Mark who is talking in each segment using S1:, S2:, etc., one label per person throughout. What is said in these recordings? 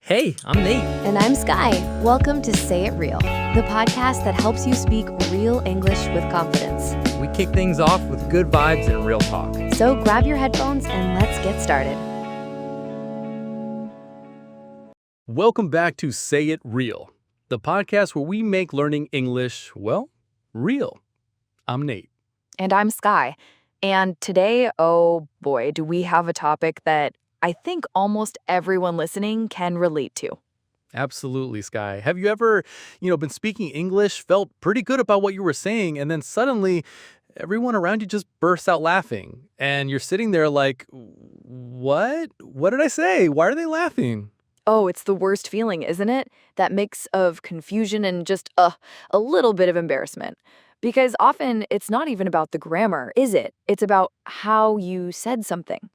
S1: Hey, I'm Nate.
S2: And I'm Skye. Welcome to Say It Real, the podcast that helps you speak real English with confidence.
S1: We kick things off with good vibes and real talk.
S2: So grab your headphones and let's get started.
S1: Welcome back to Say It Real, the podcast where we make learning English, well, real. I'm Nate.
S2: And I'm Skye. And today, oh boy, do we have a topic that I think almost everyone listening can relate to.
S1: Absolutely, Skye. Have you ever, been speaking English, felt pretty good about what you were saying, and then suddenly everyone around you just bursts out laughing, and you're sitting there like, what? What did I say? Why are they laughing?
S2: Oh, it's the worst feeling, isn't it? That mix of confusion and just a little bit of embarrassment. Because often it's not even about the grammar, is it? It's about how you said something.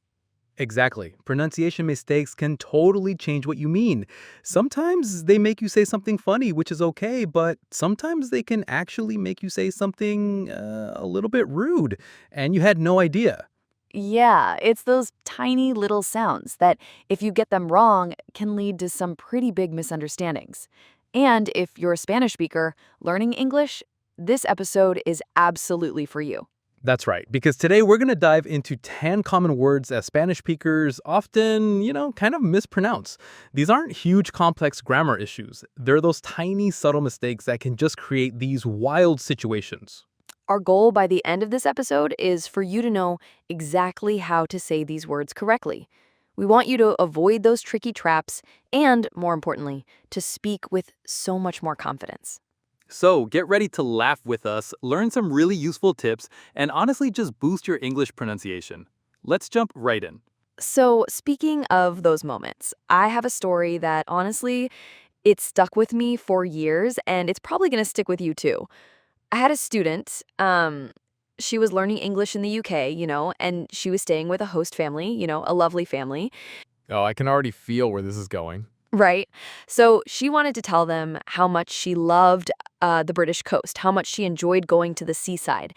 S1: Exactly. Pronunciation mistakes can totally change what you mean. Sometimes they make you say something funny, which is okay, but sometimes they can actually make you say something a little bit rude, and you had no idea.
S2: Yeah, it's those tiny little sounds that, if you get them wrong, can lead to some pretty big misunderstandings. And if you're a Spanish speaker learning English, this episode is absolutely for you.
S1: That's right, because today we're going to dive into 10 common words that Spanish speakers often, kind of mispronounce. These aren't huge, complex grammar issues. They're those tiny, subtle mistakes that can just create these wild situations.
S2: Our goal by the end of this episode is for you to know exactly how to say these words correctly. We want you to avoid those tricky traps and, more importantly, to speak with so much more confidence.
S1: So get ready to laugh with us, learn some really useful tips, and honestly just boost your English pronunciation. Let's jump right in.
S2: So, speaking of those moments, I have a story that honestly, it stuck with me for years, and it's probably going to stick with you too. I had a student, she was learning English in the UK, and she was staying with a host family, a lovely family.
S1: Oh, I can already feel where this is going.
S2: Right. So she wanted to tell them how much she loved the British coast, how much she enjoyed going to the seaside.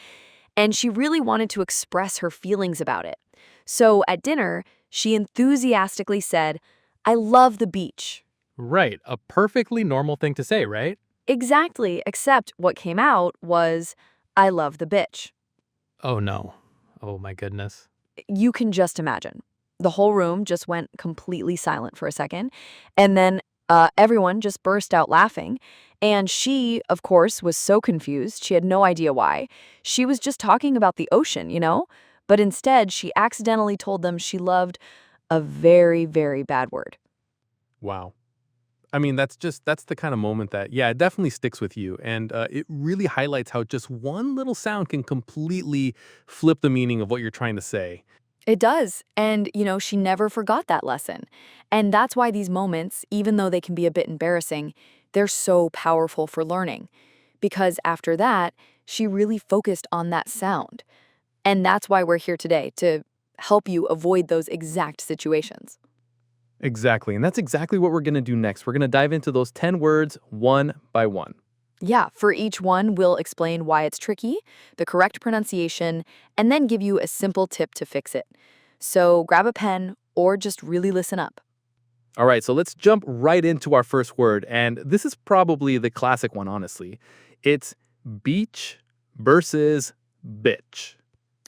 S2: And she really wanted to express her feelings about it. So at dinner, she enthusiastically said, "I love the beach."
S1: Right, a perfectly normal thing to say, right?
S2: Exactly, except what came out was, "I love the bitch."
S1: Oh no. Oh my goodness.
S2: You can just imagine. The whole room just went completely silent for a second, and then everyone just burst out laughing. And she, of course, was so confused. She had no idea why. She was just talking about the ocean, But instead, she accidentally told them she loved a very, very bad word.
S1: Wow. I mean, that's the kind of moment that, yeah, it definitely sticks with you. And it really highlights how just one little sound can completely flip the meaning of what you're trying to say.
S2: It does. And, she never forgot that lesson. And that's why these moments, even though they can be a bit embarrassing, they're so powerful for learning. Because after that, she really focused on that sound. And that's why we're here today, to help you avoid those exact situations.
S1: Exactly. And that's exactly what we're going to do next. We're going to dive into those 10 words one by one.
S2: Yeah, for each one, we'll explain why it's tricky, the correct pronunciation, and then give you a simple tip to fix it. So grab a pen or just really listen up.
S1: All right, so let's jump right into our first word. And this is probably the classic one, honestly. It's beach versus bitch.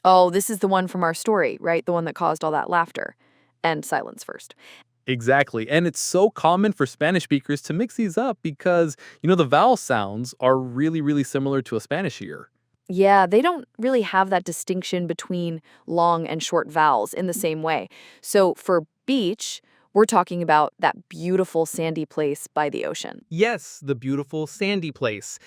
S2: Oh, this is the one from our story, right? The one that caused all that laughter. And silence first.
S1: Exactly. And it's so common for Spanish speakers to mix these up because, the vowel sounds are really, really similar to a Spanish ear.
S2: Yeah, they don't really have that distinction between long and short vowels in the same way. So for beach, we're talking about that beautiful sandy place by the ocean.
S1: Yes, the beautiful sandy place.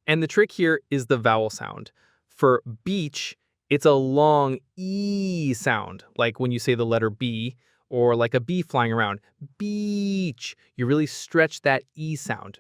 S1: And the trick here is the vowel sound. For beach, it's a long E sound, like when you say the letter B, or like a bee flying around. Beach. You really stretch that E sound.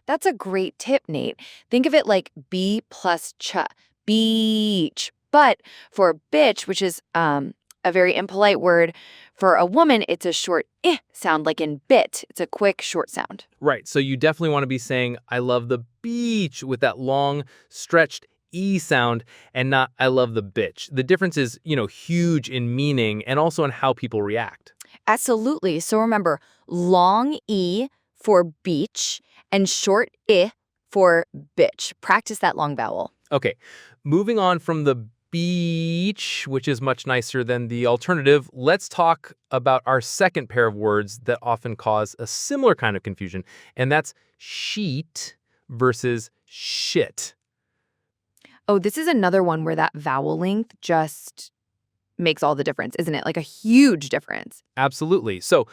S2: That's a great tip, Nate. Think of it like B plus ch, beach. But for bitch, which is a very impolite word, for a woman, it's a short eh sound, like in bit. It's a quick, short sound.
S1: Right. So you definitely want to be saying, I love the beach with that long, stretched E sound and not I love the bitch. The difference is, huge in meaning and also in how people react.
S2: Absolutely. So remember, long E for beach and short I for bitch. Practice that long vowel.
S1: Okay, moving on from the beach, which is much nicer than the alternative, let's talk about our second pair of words that often cause a similar kind of confusion, and that's sheet versus shit.
S2: Oh, this is another one where that vowel length just makes all the difference, isn't it? Like a huge difference.
S1: Absolutely. So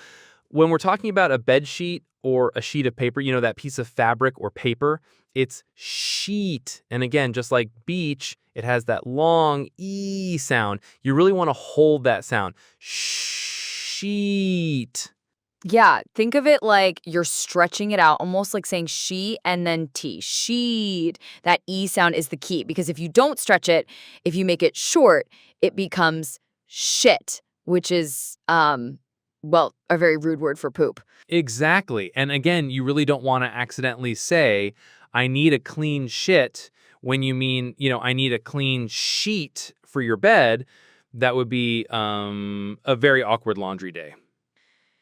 S1: when we're talking about a bed sheet or a sheet of paper, that piece of fabric or paper, it's sheet. And again, just like beach, it has that long E sound. You really want to hold that sound. Sheet.
S2: Yeah, think of it like you're stretching it out, almost like saying she and then T. Sheet. That E sound is the key because if you don't stretch it, if you make it short, it becomes shit, which is, well, a very rude word for poop.
S1: Exactly. And again, you really don't want to accidentally say, I need a clean shit when you mean, I need a clean sheet for your bed. That would be a very awkward laundry day.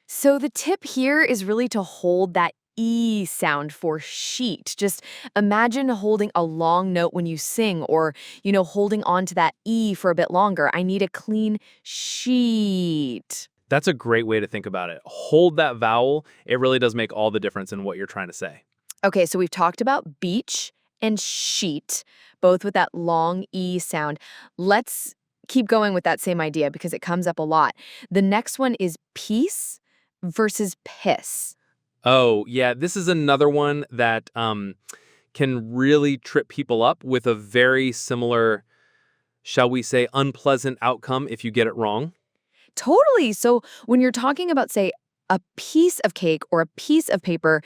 S2: So the tip here is really to hold that E sound for sheet. Just imagine holding a long note when you sing or, holding on to that E for a bit longer. I need a clean sheet.
S1: That's a great way to think about it. Hold that vowel. It really does make all the difference in what you're trying to say.
S2: Okay, so we've talked about beach and sheet, both with that long E sound. Let's keep going with that same idea because it comes up a lot. The next one is peace versus piss.
S1: Oh, yeah, this is another one that can really trip people up with a very similar, shall we say, unpleasant outcome if you get it wrong.
S2: Totally. So when you're talking about, say, a piece of cake or a piece of paper,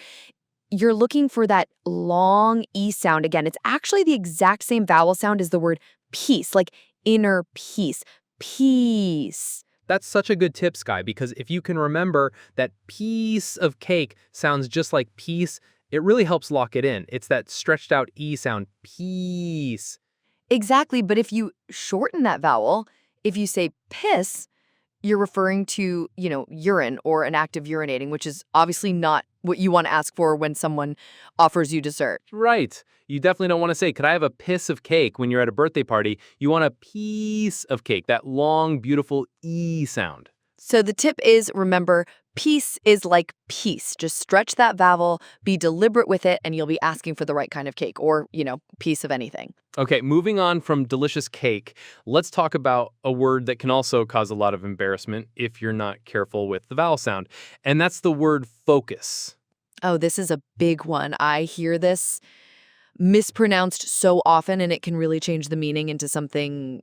S2: you're looking for that long E sound again. It's actually the exact same vowel sound as the word peace, like inner peace. Peace.
S1: That's such a good tip, Skye, because if you can remember that piece of cake sounds just like peace, it really helps lock it in. It's that stretched out E sound, peace.
S2: Exactly. But if you shorten that vowel, if you say piss, you're referring to, urine or an act of urinating, which is obviously not what you want to ask for when someone offers you dessert.
S1: Right. You definitely don't want to say, could I have a piece of cake when you're at a birthday party? You want a piece of cake, that long, beautiful E sound.
S2: So the tip is remember, peace is like peace. Just stretch that vowel, be deliberate with it, and you'll be asking for the right kind of cake or, piece of anything.
S1: Okay, moving on from delicious cake, let's talk about a word that can also cause a lot of embarrassment if you're not careful with the vowel sound, and that's the word focus.
S2: Oh, this is a big one. I hear this mispronounced so often, and it can really change the meaning into something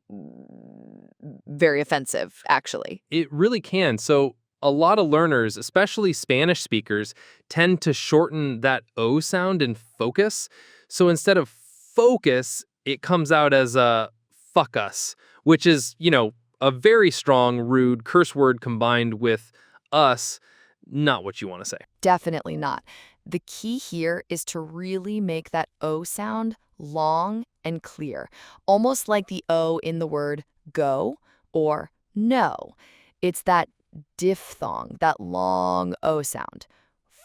S2: very offensive, actually.
S1: It really can. So, a lot of learners, especially Spanish speakers, tend to shorten that O sound in focus. So, instead of focus, it comes out as a fuck us, which is, a very strong, rude curse word combined with us, not what you want to say.
S2: Definitely not. The key here is to really make that O sound long and clear, almost like the O in the word go or no. It's that diphthong, that long O sound.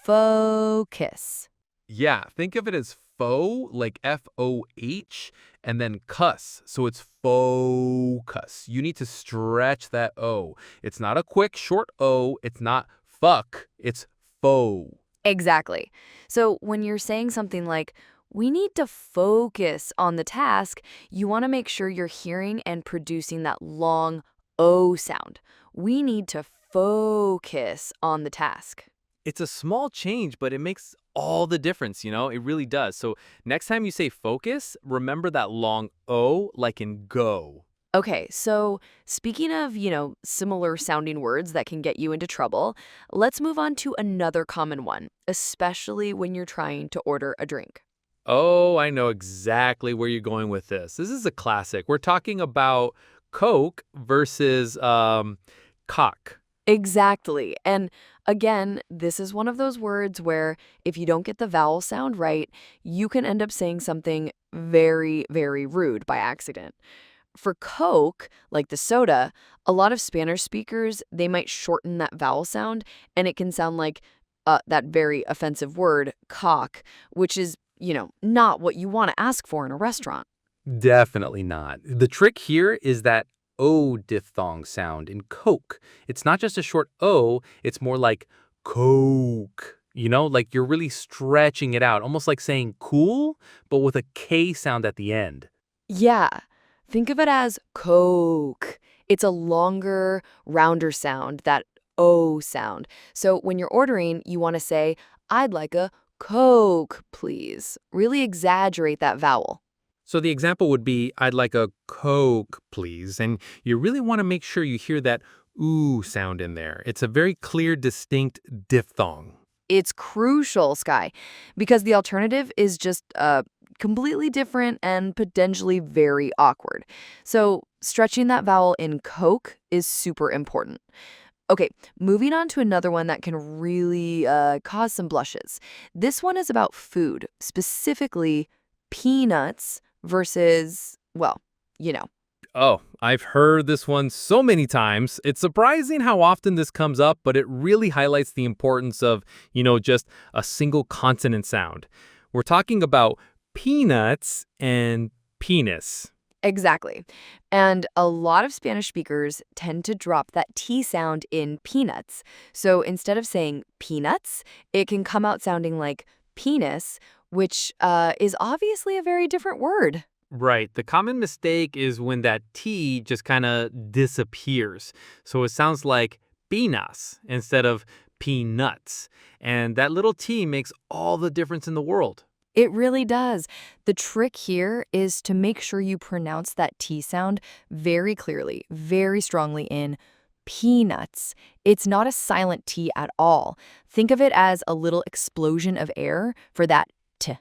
S2: Focus.
S1: Yeah, think of it as faux, like FOH, and then cuss. So it's focus. You need to stretch that O. It's not a quick, short O. It's not fuck. It's faux.
S2: Exactly. So when you're saying something like, we need to focus on the task, you want to make sure you're hearing and producing that long O sound. We need to focus on the task.
S1: It's a small change, but it makes all the difference, It really does. So next time you say focus, remember that long O like in go.
S2: Okay, so speaking of, similar sounding words that can get you into trouble, let's move on to another common one, especially when you're trying to order a drink.
S1: Oh, I know exactly where you're going with this. This is a classic. We're talking about Coke versus cock.
S2: Exactly. And again, this is one of those words where if you don't get the vowel sound right, you can end up saying something very, very rude by accident. For Coke, like the soda, a lot of Spanish speakers, they might shorten that vowel sound, and it can sound like that very offensive word, cock, which is, not what you want to ask for in a restaurant.
S3: Definitely not. The trick here is that O diphthong sound in Coke. It's not just a short O, it's more like Coke. Like you're really stretching it out, almost like saying cool, but with a K sound at the end.
S2: Yeah, think of it as Coke. It's a longer, rounder sound, that O sound. So when you're ordering, you want to say, I'd like a Coke, please. Really exaggerate that vowel.
S1: So the example would be, I'd like a Coke, please. And you really want to make sure you hear that ooh sound in there. It's a very clear, distinct diphthong.
S2: It's crucial, Skye, because the alternative is just completely different and potentially very awkward. So stretching that vowel in Coke is super important. Okay, moving on to another one that can really cause some blushes. This one is about food, specifically peanuts versus, well, you know.
S1: Oh, I've heard this one so many times. It's surprising how often this comes up, but it really highlights the importance of, just a single consonant sound. We're talking about peanuts and penis.
S2: Exactly. And a lot of Spanish speakers tend to drop that T sound in peanuts. So instead of saying peanuts, it can come out sounding like penis, which is obviously a very different word.
S1: Right. The common mistake is when that T just kind of disappears. So it sounds like penas instead of peanuts. And that little T makes all the difference in the world.
S2: It really does. The trick here is to make sure you pronounce that T sound very clearly, very strongly in peanuts. It's not a silent T at all. Think of it as a little explosion of air for that T.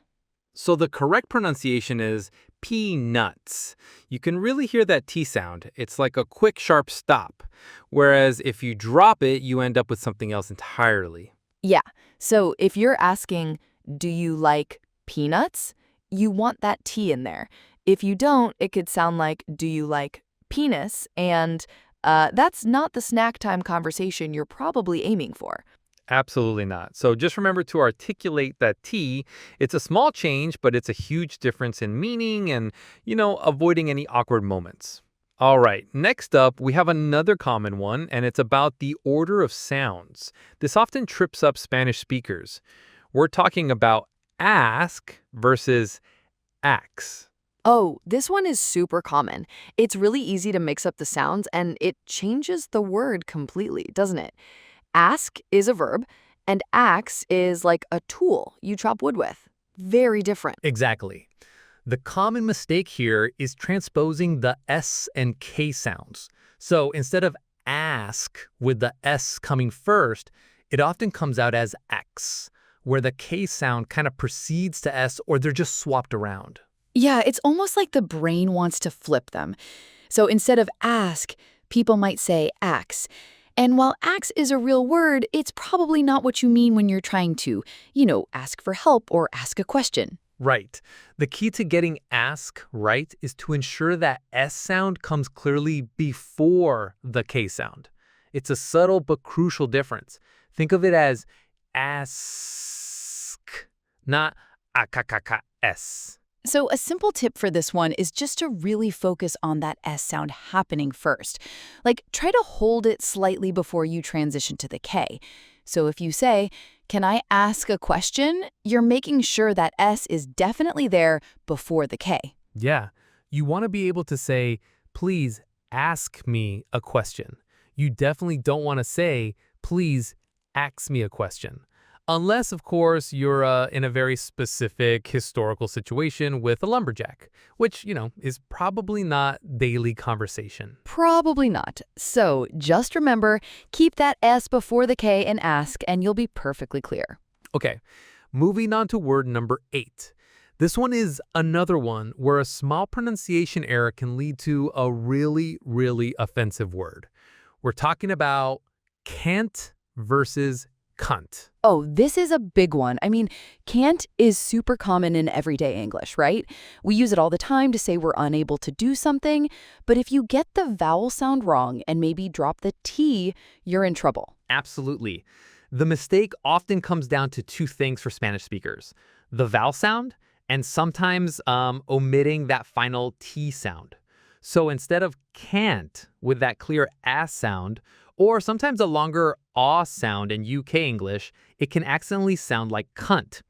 S1: So the correct pronunciation is peanuts. You can really hear that T sound. It's like a quick, sharp stop. Whereas if you drop it, you end up with something else entirely.
S2: Yeah. So if you're asking, do you like peanuts? You want that T in there. If you don't, it could sound like, do you like penis? And that's not the snack time conversation you're probably aiming for.
S1: Absolutely not. So just remember to articulate that T. It's a small change, but it's a huge difference in meaning and, avoiding any awkward moments. All right, next up, we have another common one, and it's about the order of sounds. This often trips up Spanish speakers. We're talking about ask versus ax.
S2: Oh, this one is super common. It's really easy to mix up the sounds, and it changes the word completely, doesn't it? Ask is a verb, and axe is like a tool you chop wood with. Very different.
S1: Exactly. The common mistake here is transposing the S and K sounds. So instead of ask with the S coming first, it often comes out as X, where the K sound kind of precedes to S or they're just swapped around.
S4: Yeah, it's almost like the brain wants to flip them. So instead of ask, people might say axe. And while axe is a real word, it's probably not what you mean when you're trying to, ask for help or ask a question.
S1: Right. The key to getting ask right is to ensure that S sound comes clearly before the K sound. It's a subtle but crucial difference. Think of it as ask, not s.
S4: So a simple tip for this one is just to really focus on that S sound happening first. Like, try to hold it slightly before you transition to the K. So if you say, can I ask a question? You're making sure that S is definitely there before the K.
S1: Yeah. You want to be able to say, please ask me a question. You definitely don't want to say, please ask me a question. Unless, of course, you're in a very specific historical situation with a lumberjack, which, is probably not daily conversation.
S2: Probably not. So just remember, keep that S before the K and ask, and you'll be perfectly clear.
S1: Okay, moving on to word number 8. This one is another one where a small pronunciation error can lead to a really, really offensive word. We're talking about can't versus cunt.
S4: Oh, this is a big one. I mean, can't is super common in everyday English, right? We use it all the time to say we're unable to do something, but if you get the vowel sound wrong and maybe drop the T, you're in trouble.
S1: Absolutely. The mistake often comes down to two things for Spanish speakers: the vowel sound and sometimes omitting that final T sound. So instead of can't with that clear ass sound, or sometimes a longer aw sound in UK English, it can accidentally sound like cunt.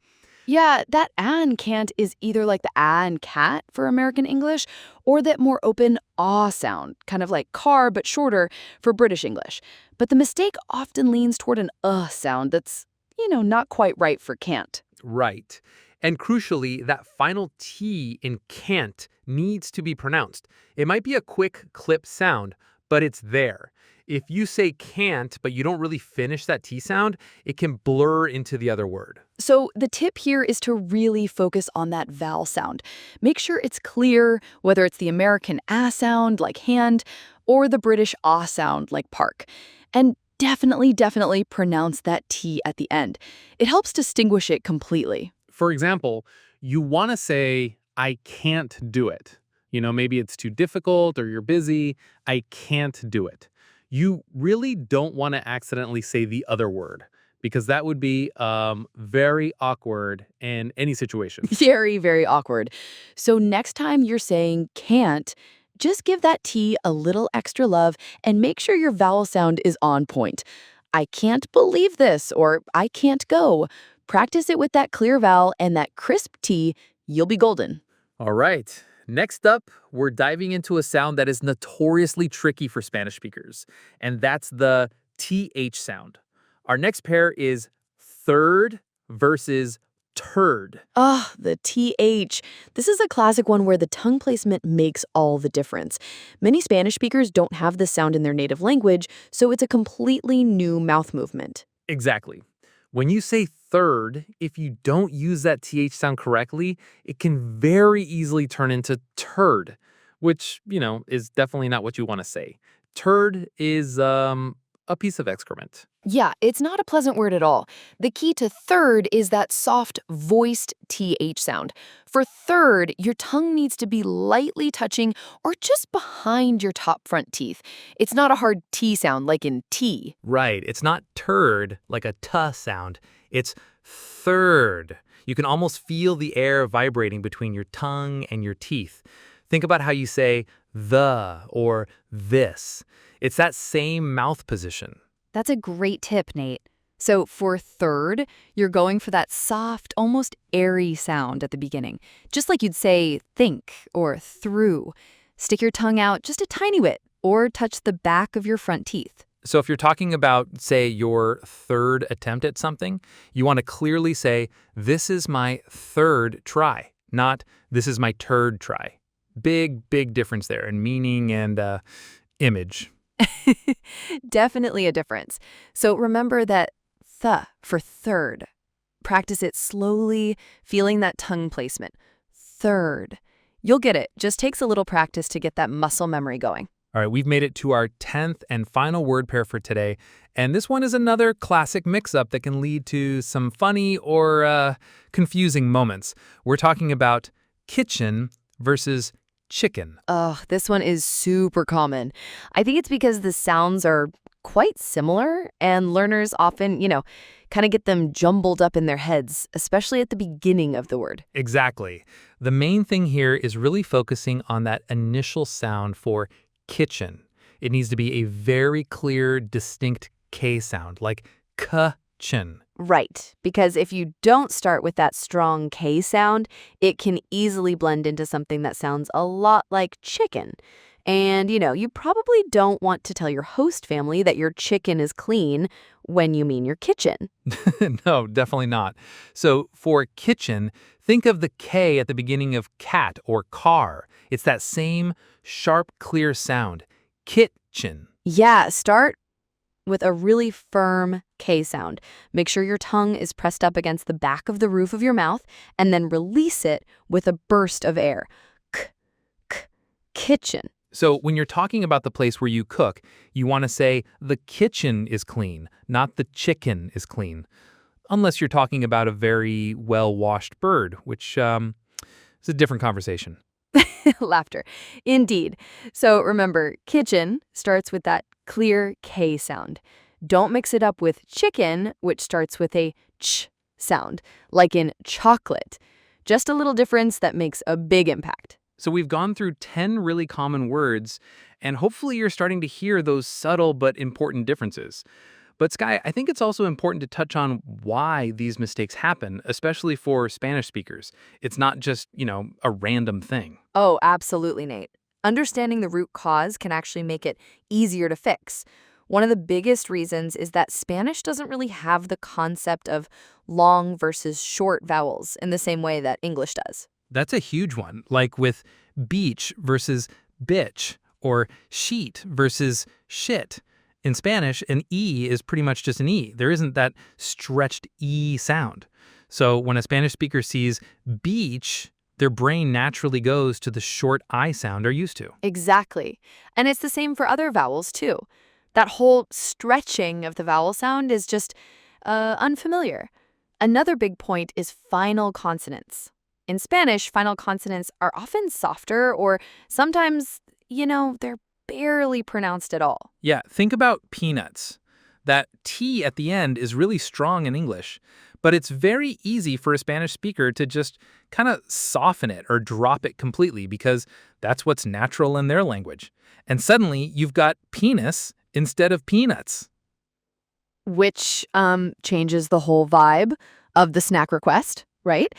S4: Yeah, that and can't is either like the and cat for American English or that more open ah sound, kind of like car but shorter for British English. But the mistake often leans toward an sound that's, not quite right for can't.
S1: Right. And crucially, that final T in can't needs to be pronounced. It might be a quick clip sound, but it's there. If you say can't, but you don't really finish that T sound, it can blur into the other word.
S4: So the tip here is to really focus on that vowel sound. Make sure it's clear, whether it's the American ah sound like hand or the British ah sound like park. And definitely pronounce that T at the end. It helps distinguish it completely.
S1: For example, you want to say, I can't do it. Maybe it's too difficult or you're busy. I can't do it. You really don't want to accidentally say the other word because that would be very awkward in any situation.
S4: Very awkward. So next time you're saying can't, just give that T a little extra love and make sure your vowel sound is on point. I can't believe this or I can't go. Practice it with that clear vowel and that crisp T, you'll be golden.
S1: All right. Next up, we're diving into a sound that is notoriously tricky for Spanish speakers, and that's the TH sound. Our next pair is third versus turd.
S2: The TH. This is a classic one where the tongue placement makes all the difference. Many Spanish speakers don't have this sound in their native language, so it's a completely new mouth movement.
S1: Exactly. When you say third, if you don't use that TH sound correctly, it can very easily turn into turd, which, is definitely not what you want to say. Turd is a piece of excrement.
S4: Yeah, it's not a pleasant word at all. The key to third is that soft, voiced TH sound. For third, your tongue needs to be lightly touching or just behind your top front teeth. It's not a hard T sound like in tea.
S1: Right. It's not turd like a tuh sound. It's third. You can almost feel the air vibrating between your tongue and your teeth. Think about how you say the or this. It's that same mouth position.
S4: That's a great tip, Nate. So for third, you're going for that soft, almost airy sound at the beginning, just like you'd say think or through. Stick your tongue out just a tiny bit or touch the back of your front teeth.
S1: So if you're talking about, say, your third attempt at something, you want to clearly say, this is my third try, not this is my turd try. Big difference there in meaning and image.
S2: Definitely a difference. So remember that th for third. Practice it slowly, feeling that tongue placement. Third. You'll get it. Just takes a little practice to get that muscle memory going.
S1: All right, we've made it to our 10th and final word pair for today. And this one is another classic mix-up that can lead to some funny or confusing moments. We're talking about kitchen versus chicken.
S2: This one is super common. I think it's because the sounds are quite similar and learners often, kind of get them jumbled up in their heads, especially at the beginning of the word.
S1: Exactly. The main thing here is really focusing on that initial sound for kitchen. It needs to be a very clear, distinct K sound, like k-chin.
S2: Right, because if you don't start with that strong K sound, it can easily blend into something that sounds a lot like chicken. And, you probably don't want to tell your host family that your chicken is clean when you mean your kitchen.
S1: No, definitely not. So for kitchen, think of the K at the beginning of cat or car. It's that same sharp, clear sound. Kitchen.
S2: Yeah, start with a really firm K sound. Make sure your tongue is pressed up against the back of the roof of your mouth and then release it with a burst of air. K, kitchen.
S1: So when you're talking about the place where you cook, you want to say the kitchen is clean, not the chicken is clean. Unless you're talking about a very well-washed bird, which is a different conversation.
S2: Laughter. Indeed. So remember, kitchen starts with that clear K sound. Don't mix it up with chicken, which starts with a ch sound, like in chocolate. Just a little difference that makes a big impact.
S1: So we've gone through 10 really common words, and hopefully you're starting to hear those subtle but important differences. But Skye, I think it's also important to touch on why these mistakes happen, especially for Spanish speakers. It's not just, a random thing.
S2: Oh, absolutely, Nate. Understanding the root cause can actually make it easier to fix. One of the biggest reasons is that Spanish doesn't really have the concept of long versus short vowels in the same way that English does.
S1: That's a huge one, like with beach versus bitch, or sheet versus shit. In Spanish, an E is pretty much just an E. There isn't that stretched E sound. So when a Spanish speaker sees beach, their brain naturally goes to the short I sound they're used to.
S2: Exactly. And it's the same for other vowels, too. That whole stretching of the vowel sound is just unfamiliar. Another big point is final consonants. In Spanish, final consonants are often softer or sometimes, they're barely pronounced at all.
S1: Yeah, think about peanuts. That T at the end is really strong in English, but it's very easy for a Spanish speaker to just kind of soften it or drop it completely because that's what's natural in their language. And suddenly you've got penis instead of peanuts.
S2: Which changes the whole vibe of the snack request, right?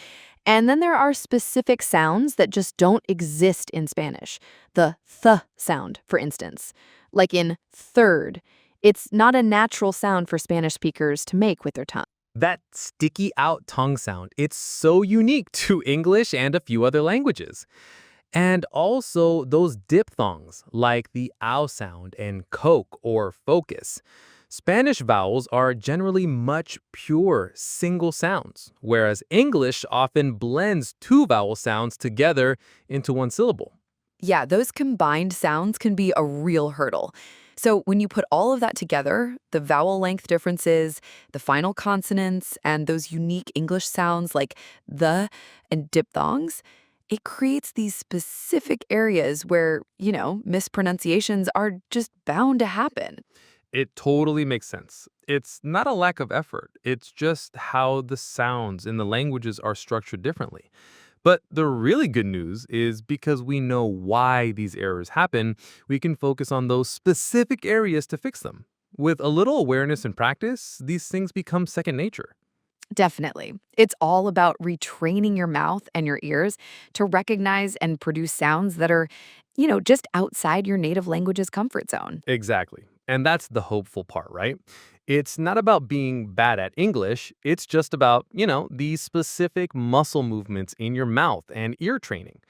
S2: And then there are specific sounds that just don't exist in Spanish. The th sound, for instance. Like in third. It's not a natural sound for Spanish speakers to make with their tongue.
S1: That sticky out tongue sound, it's so unique to English and a few other languages. And also those diphthongs, like the ow sound and coke or focus. Spanish vowels are generally much pure single sounds, whereas English often blends two vowel sounds together into one syllable.
S2: Yeah, those combined sounds can be a real hurdle. So when you put all of that together, the vowel length differences, the final consonants, and those unique English sounds like the and diphthongs, it creates these specific areas where, mispronunciations are just bound to happen.
S1: It totally makes sense. It's not a lack of effort. It's just how the sounds in the languages are structured differently. But the really good news is because we know why these errors happen, we can focus on those specific areas to fix them. With a little awareness and practice, these things become second nature.
S2: Definitely. It's all about retraining your mouth and your ears to recognize and produce sounds that are, just outside your native language's comfort zone.
S1: Exactly. And that's the hopeful part, right? It's not about being bad at English. It's just about, these specific muscle movements in your mouth and ear training.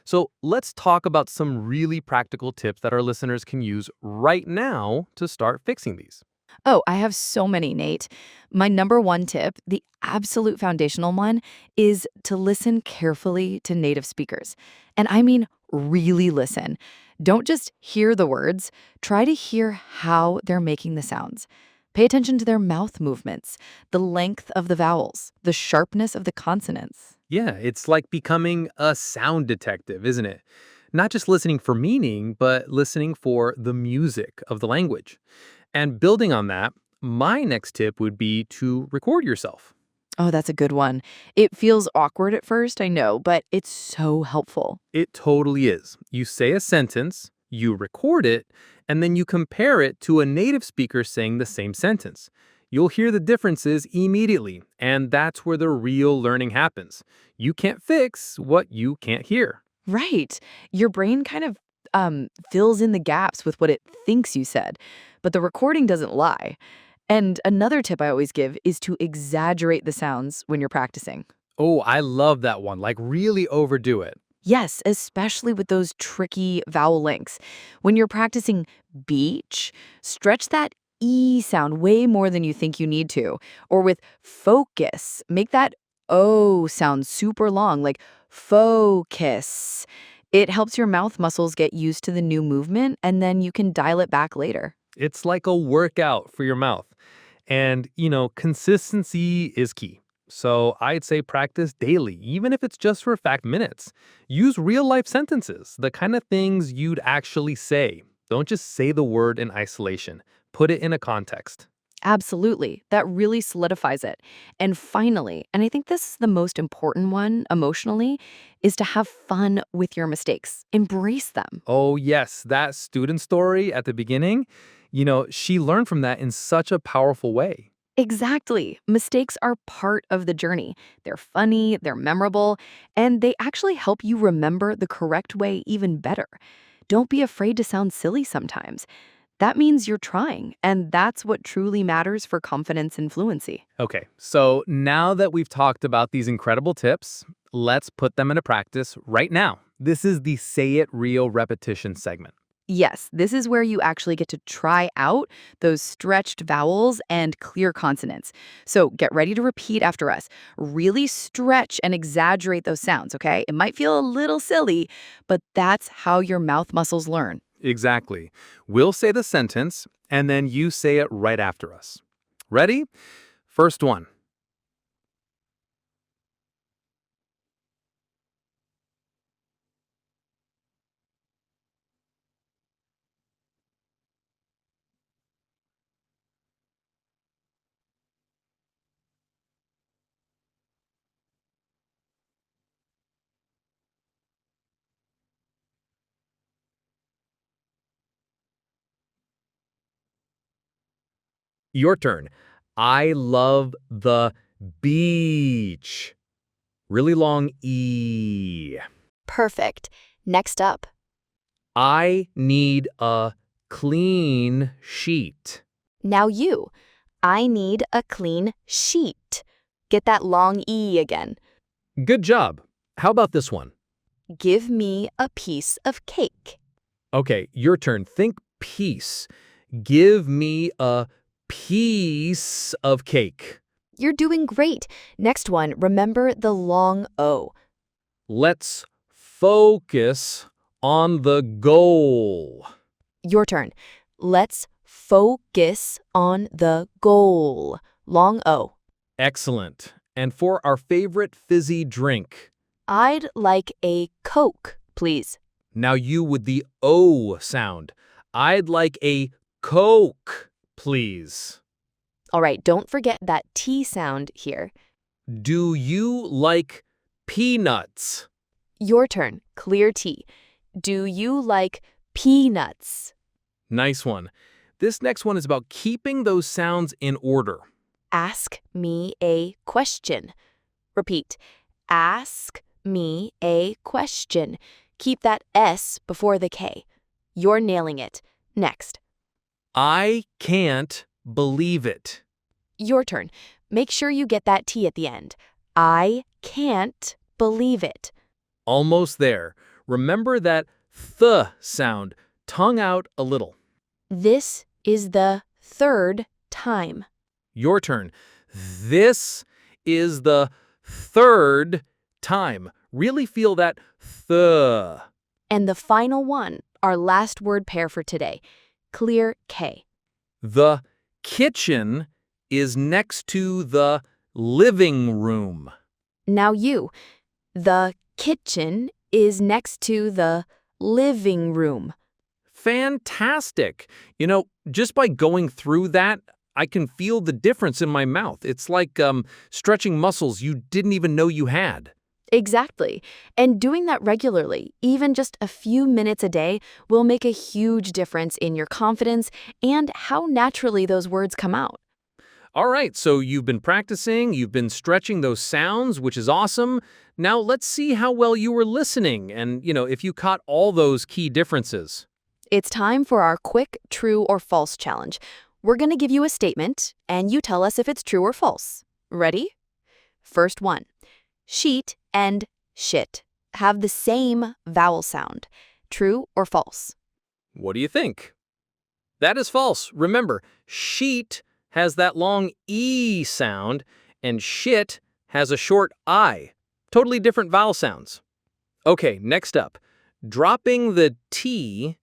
S1: So let's talk about some really practical tips that our listeners can use right now to start fixing these.
S2: Oh, I have so many, Nate. My number one tip, the absolute foundational one, is to listen carefully to native speakers. And I mean really listen. Don't just hear the words. Try to hear how they're making the sounds. Pay attention to their mouth movements, the length of the vowels, the sharpness of the consonants.
S1: Yeah, it's like becoming a sound detective, isn't it? Not just listening for meaning, but listening for the music of the language. And building on that, my next tip would be to record yourself.
S2: Oh, that's a good one. It feels awkward at first, I know, but it's so helpful.
S1: It totally is. You say a sentence, you record it, and then you compare it to a native speaker saying the same sentence. You'll hear the differences immediately, and that's where the real learning happens. You can't fix what you can't hear.
S2: Right. Your brain kind of fills in the gaps with what it thinks you said, but the recording doesn't lie. And another tip I always give is to exaggerate the sounds when you're practicing.
S1: Oh, I love that one. Like, really overdo it.
S2: Yes, especially with those tricky vowel lengths. When you're practicing beach, stretch that E sound way more than you think you need to. Or with focus, make that O sound super long, like focus. It helps your mouth muscles get used to the new movement, and then you can dial it back later.
S1: It's like a workout for your mouth. And, consistency is key. So I'd say practice daily, even if it's just for minutes. Use real life sentences, the kind of things you'd actually say. Don't just say the word in isolation. Put it in a context.
S2: Absolutely. That really solidifies it. And finally, and I think this is the most important one emotionally, is to have fun with your mistakes. Embrace them.
S1: Oh, yes, that student story at the beginning, she learned from that in such a powerful way.
S2: Exactly. Mistakes are part of the journey. They're funny, they're memorable, and they actually help you remember the correct way even better. Don't be afraid to sound silly sometimes. That means you're trying, and that's what truly matters for confidence and fluency.
S1: Okay, so now that we've talked about these incredible tips, let's put them into practice right now. This is the Say It Real repetition segment.
S2: Yes, this is where you actually get to try out those stretched vowels and clear consonants. So get ready to repeat after us. Really stretch and exaggerate those sounds, okay? It might feel a little silly, but that's how your mouth muscles learn.
S1: Exactly. We'll say the sentence, and then you say it right after us. Ready? First one. Your turn. I love the beach. Really long E.
S5: Perfect. Next up.
S1: I need a clean sheet.
S5: Now you. I need a clean sheet. Get that long E again.
S1: Good job. How about this one?
S5: Give me a piece of cake.
S1: Okay, your turn. Think piece. Give me a piece of cake.
S5: You're doing great. Next one, remember the long O.
S1: Let's focus on the goal.
S5: Your turn. Let's focus on the goal. Long O.
S1: Excellent. And for our favorite fizzy drink,
S5: I'd like a Coke, please.
S1: now you with the O sound. I'd like a Coke, please.
S5: All right, don't forget that T sound here.
S1: Do you like peanuts?
S5: Your turn. Clear T. Do you like peanuts?
S1: Nice one. This next one is about keeping those sounds in order.
S5: Ask me a question. Repeat. Ask me a question. Keep that S before the K. You're nailing it. Next.
S1: I can't believe it.
S5: Your turn. Make sure you get that T at the end. I can't believe it.
S1: Almost there. Remember that th sound. Tongue out a little.
S5: This is the third time.
S1: Your turn. This is the third time. Really feel that th.
S5: And the final one, our last word pair for today. Clear K.
S1: The kitchen is next to the living room.
S5: Now you. The kitchen is next to the living room.
S1: Fantastic. Just by going through that, I can feel the difference in my mouth. It's like stretching muscles you didn't even know you had.
S5: Exactly. And doing that regularly, even just a few minutes a day, will make a huge difference in your confidence and how naturally those words come out.
S1: All right, so you've been practicing, you've been stretching those sounds, which is awesome. Now let's see how well you were listening and, if you caught all those key differences.
S5: It's time for our quick true or false challenge. We're going to give you a statement, and you tell us if it's true or false. Ready? First one. Sheet and shit have the same vowel sound. True or false?
S1: What do you think? That is false. Remember, sheet has that long E sound, and shit has a short I. Totally different vowel sounds. Okay, next up. Dropping the T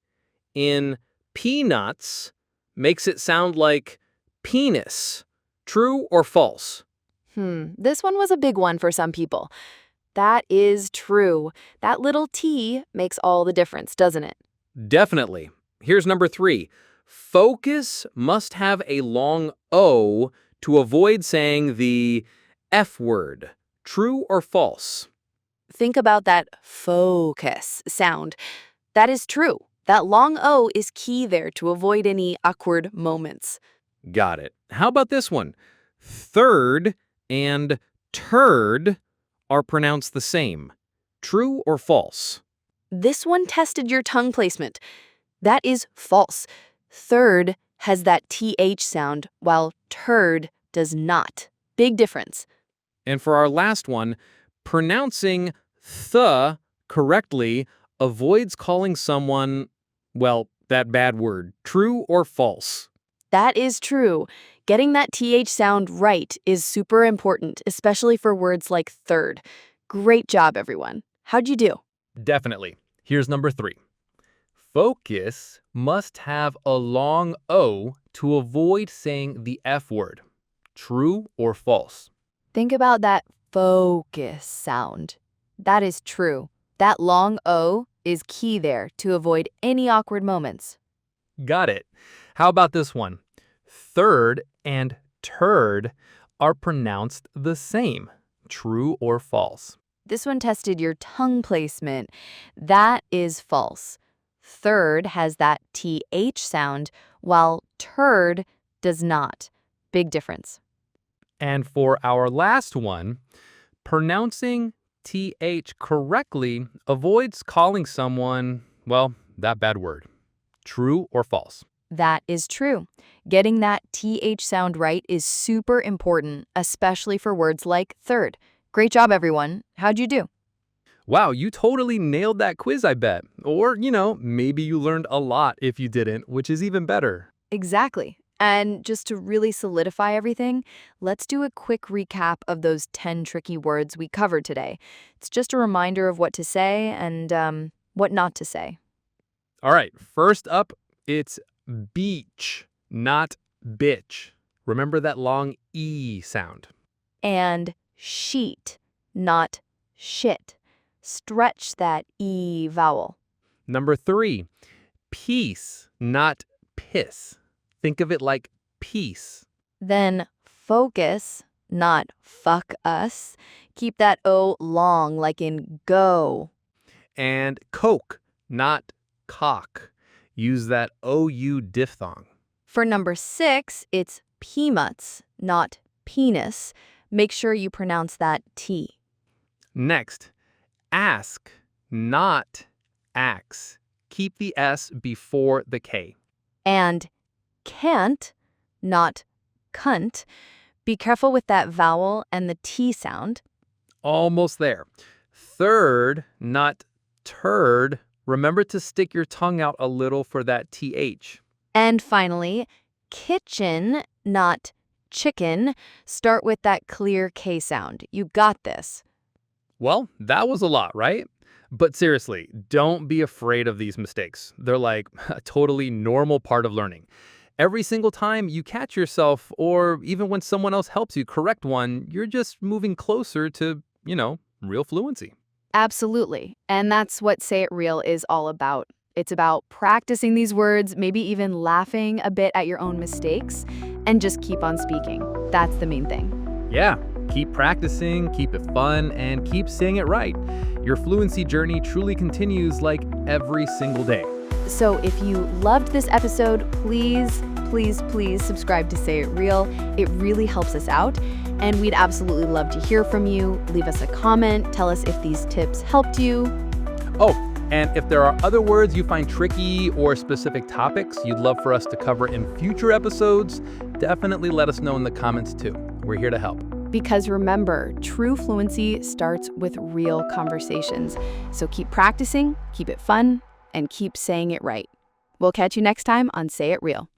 S1: in peanuts makes it sound like penis. True or false?
S2: This one was a big one for some people. That is true. That little T makes all the difference, doesn't it?
S1: Definitely. Here's number 3. Focus must have a long O to avoid saying the F word. True or false?
S5: Think about that focus sound. That is true. That long O is key there to avoid any awkward moments.
S1: Got it. How about this one? Third and turd are pronounced the same. True or false?
S5: This one tested your tongue placement. That is false. Third has that TH sound, while turd does not. Big difference.
S1: And for our last one, pronouncing th correctly avoids calling someone, well, that bad word. True or false?
S5: That is true. Getting that TH sound right is super important, especially for words like third. Great job, everyone. How'd you do?
S1: Definitely. Here's number 3. Focus must have a long O to avoid saying the F word. True or false?
S2: Think about that focus sound. That is true. That long O is key there to avoid any awkward moments.
S1: Got it. How about this one? Third and turd are pronounced the same. True or false?
S2: This one tested your tongue placement. That is false. Third has that TH sound, while turd does not. Big difference.
S1: And for our last one, pronouncing TH correctly avoids calling someone, well, that bad word. True or false?
S2: That is true. Getting that TH sound right is super important, especially for words like third. Great job, everyone. How'd you do?
S1: Wow, you totally nailed that quiz, I bet. Or, maybe you learned a lot if you didn't, which is even better.
S2: Exactly. And just to really solidify everything, let's do a quick recap of those 10 tricky words we covered today. It's just a reminder of what to say and what not to say.
S1: All right, first up, it's beach, not bitch. Remember that long E sound.
S2: And sheet, not shit. Stretch that E vowel.
S1: Number 3, peace, not piss. Think of it like peace.
S2: Then focus, not fuck us. Keep that O long, like in go.
S1: And coke, not cock. Use that OU diphthong.
S2: For number 6, it's peanuts, not penis. Make sure you pronounce that T.
S1: Next, ask, not axe. Keep the S before the K.
S2: And can't, not cunt. Be careful with that vowel and the T sound.
S1: Almost there. Third, not turd. Remember to stick your tongue out a little for that TH.
S2: And finally, kitchen, not chicken. Start with that clear K sound. You got this.
S1: Well, that was a lot, right? But seriously, don't be afraid of these mistakes. They're like a totally normal part of learning. Every single time you catch yourself, or even when someone else helps you correct one, you're just moving closer to, real fluency.
S2: Absolutely. And that's what Say It Real is all about. It's about practicing these words, maybe even laughing a bit at your own mistakes, and just keep on speaking. That's the main thing.
S1: Yeah, keep practicing, keep it fun, and keep saying it right. Your fluency journey truly continues like every single day.
S2: So if you loved this episode, please subscribe to Say It Real. It really helps us out. And we'd absolutely love to hear from you. Leave us a comment. Tell us if these tips helped you.
S1: Oh, and if there are other words you find tricky or specific topics you'd love for us to cover in future episodes, definitely let us know in the comments too. We're here to help.
S2: Because remember, true fluency starts with real conversations. So keep practicing, keep it fun, and keep saying it right. We'll catch you next time on Say It Real.